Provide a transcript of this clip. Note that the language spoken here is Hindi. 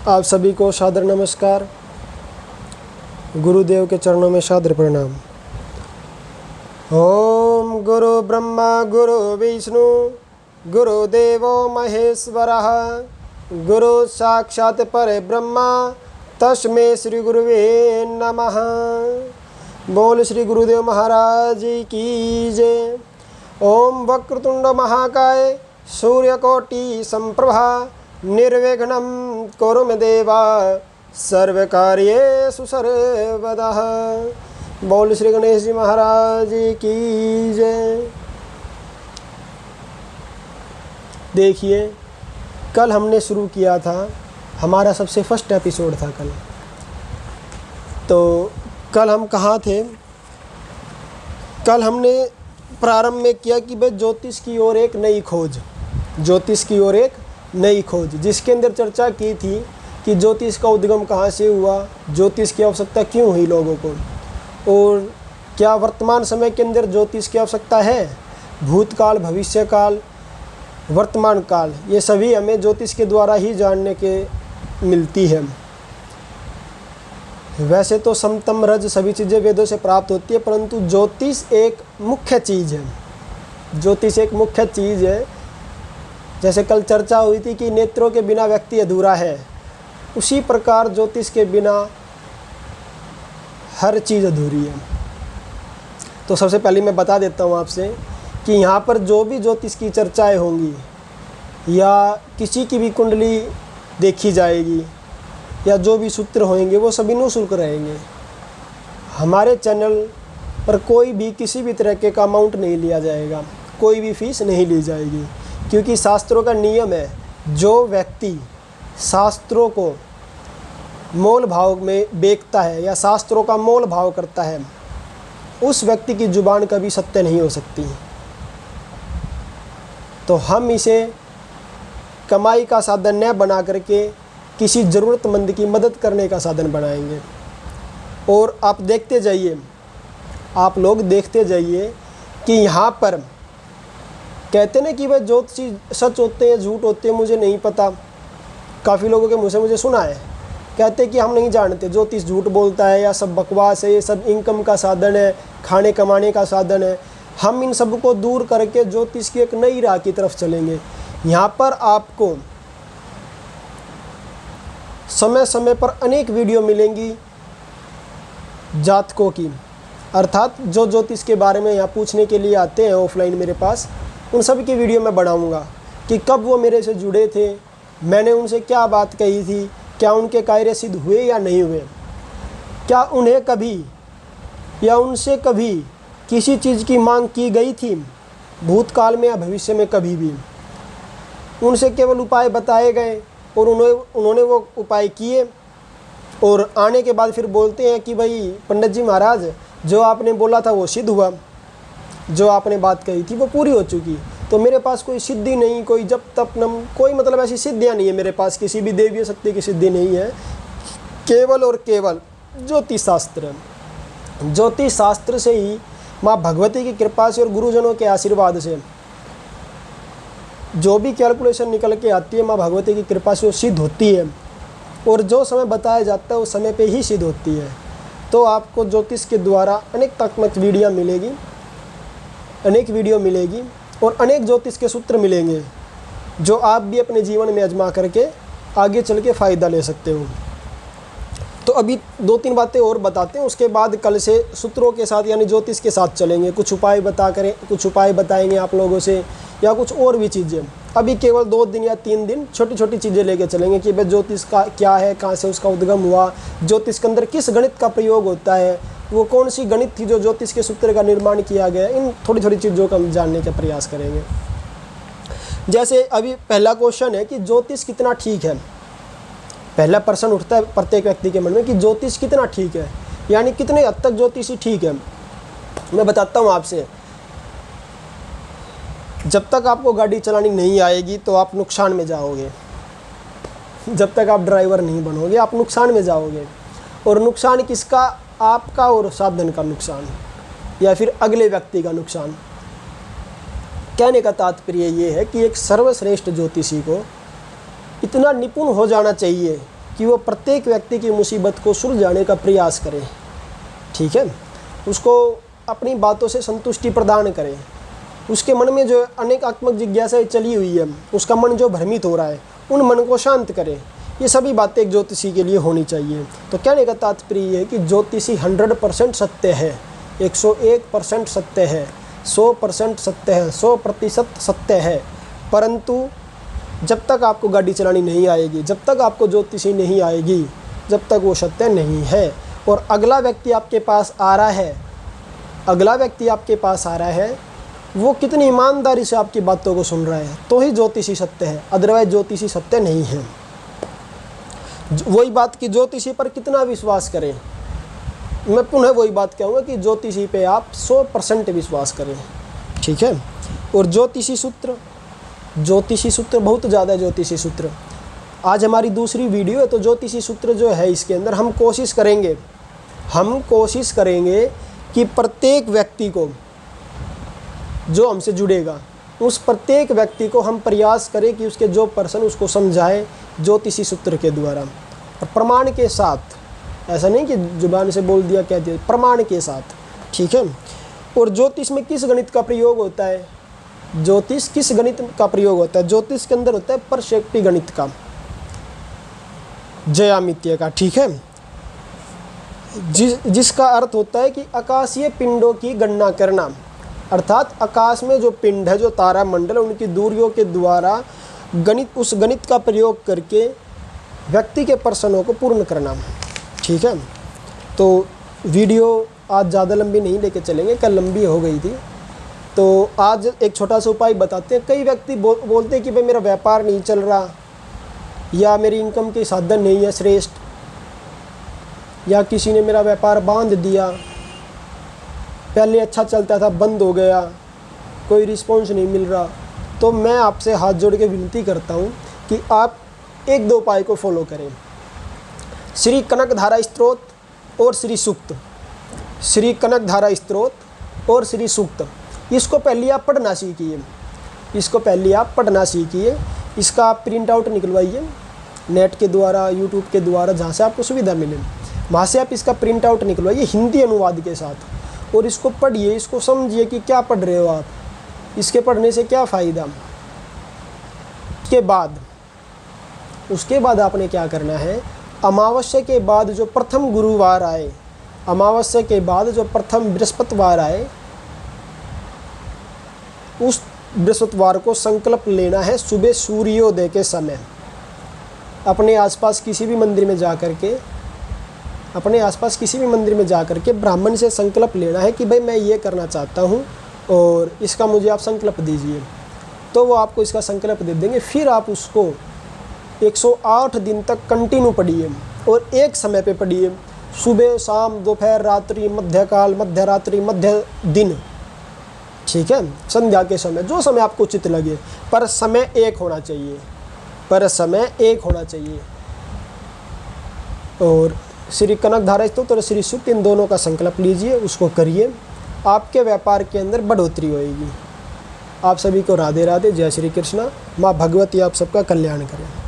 आप सभी को सादर नमस्कार। गुरुदेव के चरणों में सादर प्रणाम। ओम गुरु ब्रह्मा गुरु विष्णु गुरुदेवो महेश्वरः गुरु साक्षात् परब्रह्मा तस्मै श्री गुरुवे नमः। बोल श्री गुरुदेव महाराज की जय। ओम वक्रतुंड महाकाय सूर्यकोटि संप्रभा निर्विघ्नं कुरु मे देवा सर्वकार्येषु सर्वदा। बोल श्री गणेश जी महाराज की जय। देखिए, कल हमने शुरू किया था, हमारा सबसे फर्स्ट एपिसोड था कल। तो कल हम कहाँ थे? कल हमने प्रारंभ में किया कि भाई ज्योतिष की ओर एक नई खोज, ज्योतिष की ओर एक नई खोज, जिसके अंदर चर्चा की थी कि ज्योतिष का उद्गम कहाँ से हुआ, ज्योतिष की आवश्यकता क्यों हुई लोगों को, और क्या वर्तमान समय के अंदर ज्योतिष की आवश्यकता है। भूतकाल, भविष्यकाल, वर्तमान काल, ये सभी हमें ज्योतिष के द्वारा ही जानने के मिलती है। वैसे तो समतम रज सभी चीज़ें वेदों से प्राप्त होती है, परंतु ज्योतिष एक मुख्य चीज़ है। ज्योतिष एक मुख्य चीज़ है। जैसे कल चर्चा हुई थी कि नेत्रों के बिना व्यक्ति अधूरा है, उसी प्रकार ज्योतिष के बिना हर चीज़ अधूरी है। तो सबसे पहले मैं बता देता हूँ आपसे कि यहाँ पर जो भी ज्योतिष की चर्चाएं होंगी या किसी की भी कुंडली देखी जाएगी या जो भी सूत्र होंगे वो सभी निःशुल्क रहेंगे। हमारे चैनल पर कोई भी किसी भी तरह के का अमाउंट नहीं लिया जाएगा, कोई भी फीस नहीं ली जाएगी, क्योंकि शास्त्रों का नियम है, जो व्यक्ति शास्त्रों को मोल भाव में बेचता है या शास्त्रों का मोल भाव करता है, उस व्यक्ति की जुबान कभी सत्य नहीं हो सकती। तो हम इसे कमाई का साधन न बना करके किसी ज़रूरतमंद की मदद करने का साधन बनाएंगे। और आप देखते जाइए, आप लोग देखते जाइए कि यहाँ पर कहते ना कि भाई ज्योतिष सच होते हैं झूठ होते हैं, मुझे नहीं पता। काफ़ी लोगों के मुँह से मुझे सुना है, कहते कि हम नहीं जानते, ज्योतिष झूठ बोलता है या सब बकवास है, ये सब इनकम का साधन है, खाने कमाने का साधन है। हम इन सब को दूर करके ज्योतिष की एक नई राह की तरफ चलेंगे। यहाँ पर आपको समय समय पर अनेक वीडियो मिलेंगी जातकों की, अर्थात जो ज्योतिष के बारे में यहाँ पूछने के लिए आते हैं ऑफलाइन मेरे पास, उन सब की वीडियो मैं बनाऊंगा कि कब वो मेरे से जुड़े थे, मैंने उनसे क्या बात कही थी, क्या उनके कार्य सिद्ध हुए या नहीं हुए, क्या उन्हें कभी या उनसे कभी किसी चीज़ की मांग की गई थी भूतकाल में या भविष्य में कभी भी। उनसे केवल उपाय बताए गए और उन्होंने वो उपाय किए और आने के बाद फिर बोलते हैं कि भाई पंडित जी महाराज, जो आपने बोला था वो सिद्ध हुआ, जो आपने बात कही थी वो पूरी हो चुकी। तो मेरे पास कोई सिद्धि नहीं, कोई जप तप नम, कोई मतलब ऐसी सिद्धियाँ नहीं है मेरे पास, किसी भी देवीय शक्ति की सिद्धि नहीं है, केवल और केवल ज्योतिष शास्त्र। ज्योतिष शास्त्र से ही माँ भगवती की कृपा से और गुरुजनों के आशीर्वाद से जो भी कैलकुलेशन निकल के आती है, माँ भगवती की कृपा से वो सिद्ध होती है, और जो समय बताया जाता है उस समय पे ही सिद्ध होती है। तो आपको ज्योतिष के द्वारा अनेक तकमक वीडियो मिलेगी, अनेक वीडियो मिलेगी और अनेक ज्योतिष के सूत्र मिलेंगे, जो आप भी अपने जीवन में आजमा करके आगे चल के फ़ायदा ले सकते हो। तो अभी 2-3 बातें और बताते हैं, उसके बाद कल से सूत्रों के साथ यानी ज्योतिष के साथ चलेंगे। कुछ उपाय कुछ उपाय बताएंगे आप लोगों से, या कुछ और भी चीज़ें। अभी केवल 2 दिन या 3 दिन छोटी छोटी चीज़ें लेके चलेंगे कि भाई ज्योतिष का क्या है, कहाँ से उसका उद्गम हुआ, ज्योतिष के अंदर किस गणित का प्रयोग होता है, वो कौन सी गणित थी जो ज्योतिष के सूत्र का निर्माण किया गया। इन थोड़ी थोड़ी चीज़ों का हम जानने का प्रयास करेंगे। जैसे अभी पहला क्वेश्चन है कि ज्योतिष कितना ठीक है। पहला प्रश्न उठता है प्रत्येक व्यक्ति के मन में कि ज्योतिष कितना ठीक है, यानी कितने हद तक ज्योतिषी ठीक है। मैं बताता हूँ आपसे, जब तक आपको गाड़ी चलानी नहीं आएगी तो आप नुकसान में जाओगे। जब तक आप ड्राइवर नहीं बनोगे आप नुकसान में जाओगे। और नुकसान किसका? आपका और साधन का नुकसान, या फिर अगले व्यक्ति का नुकसान। कहने का तात्पर्य ये है कि एक सर्वश्रेष्ठ ज्योतिषी को इतना निपुण हो जाना चाहिए कि वो प्रत्येक व्यक्ति की मुसीबत को सुलझाने का प्रयास करे, ठीक है, उसको अपनी बातों से संतुष्टि प्रदान करे, उसके मन में जो अनेकात्मक जिज्ञासाएं चली हुई है, उसका मन जो भ्रमित हो रहा है, उन मन को शांत करे। ये सभी बातें एक ज्योतिषी के लिए होनी चाहिए। तो कहने का तात्पर्य ये है कि ज्योतिषी 100% सत्य है, 101% सत्य है, 100% सत्य है, 100% सत्य है। परंतु जब तक आपको गाड़ी चलानी नहीं आएगी, जब तक आपको ज्योतिषी नहीं आएगी, जब तक वो सत्य नहीं है। और अगला व्यक्ति आपके पास आ रहा है, अगला व्यक्ति आपके पास आ रहा है, वो कितनी ईमानदारी से आपकी बातों को सुन रहा है, तो ही ज्योतिषी सत्य है, अदरवाइज ज्योतिषी सत्य नहीं है। वही बात कि ज्योतिषी पर कितना विश्वास करें, मैं पुनः वही बात कहूँगा कि ज्योतिषी पे आप 100% विश्वास करें, ठीक है। और ज्योतिषी सूत्र बहुत ज़्यादा ज्योतिषी सूत्र, आज हमारी दूसरी वीडियो है। तो ज्योतिषी सूत्र जो है इसके अंदर हम कोशिश करेंगे कि प्रत्येक व्यक्ति को जो हमसे जुड़ेगा, उस प्रत्येक व्यक्ति को हम प्रयास करें कि उसके जो पर्सन उसको समझाए ज्योतिषी सूत्र के द्वारा, और प्रमाण के साथ, ऐसा नहीं कि जुबान से बोल दिया कह दिया, प्रमाण के साथ, ठीक है। और ज्योतिष में किस गणित का प्रयोग होता है, ज्योतिष किस गणित का प्रयोग होता है, ज्योतिष के अंदर होता है प्रक्षेपी गणित का, ज्यामितीय का, ठीक है, जिसका अर्थ होता है कि आकाशीय पिंडों की गणना करना, अर्थात आकाश में जो पिंड है, जो तारा मंडल, उनकी दूरियों के द्वारा उस गणित का प्रयोग करके व्यक्ति के प्रश्नों को पूर्ण करना, ठीक है। तो वीडियो आज ज़्यादा लंबी नहीं लेके चलेंगे, कल लंबी हो गई थी। तो आज एक छोटा सा उपाय बताते हैं। कई व्यक्ति बोलते हैं कि भाई मेरा व्यापार नहीं चल रहा, या मेरी इनकम के साधन नहीं है श्रेष्ठ, या किसी ने मेरा व्यापार बांध दिया, पहले अच्छा चलता था बंद हो गया, कोई रिस्पॉन्स नहीं मिल रहा। तो मैं आपसे हाथ जोड़ के विनती करता हूँ कि आप 1-2 उपाय को फॉलो करें। श्री कनकधारा स्तोत्र और श्री सूक्त, श्री कनकधारा स्तोत्र और श्री सूक्त, इसको पहले आप पढ़ना सीखिए, इसका आप प्रिंट आउट निकलवाइए नेट के द्वारा, यूट्यूब के द्वारा, जहाँ से आपको सुविधा मिले, वहाँ से आप इसका प्रिंट आउट निकलवाइए हिंदी अनुवाद के साथ, और इसको पढ़िए, इसको समझिए कि क्या पढ़ रहे हो आप, इसके पढ़ने से क्या फ़ायदा। उसके बाद आपने क्या करना है, अमावस्या के बाद जो प्रथम गुरुवार आए, अमावस्या के बाद जो प्रथम बृहस्पतिवार आए, उस बृहस्पतिवार को संकल्प लेना है सुबह सूर्योदय के समय। अपने आसपास किसी भी मंदिर में जा करके ब्राह्मण से संकल्प लेना है कि भाई मैं ये करना चाहता हूँ और इसका मुझे आप संकल्प दीजिए। तो वो आपको इसका संकल्प दे देंगे। फिर आप उसको 108 दिन तक कंटिन्यू पढ़िए, और एक समय पे पढ़िए, सुबह शाम दोपहर रात्रि मध्यकाल मध्य रात्रि मध्य दिन, ठीक है, संध्या के समय, जो समय आपको उचित लगे, पर समय एक होना चाहिए। और श्री कनकधारा स्तोत्र और श्री सूक्त, इन दोनों का संकल्प लीजिए, उसको करिए, आपके व्यापार के अंदर बढ़ोतरी होएगी। आप सभी को राधे राधे, जय श्री कृष्णा। माँ भगवती आप सबका कल्याण करें।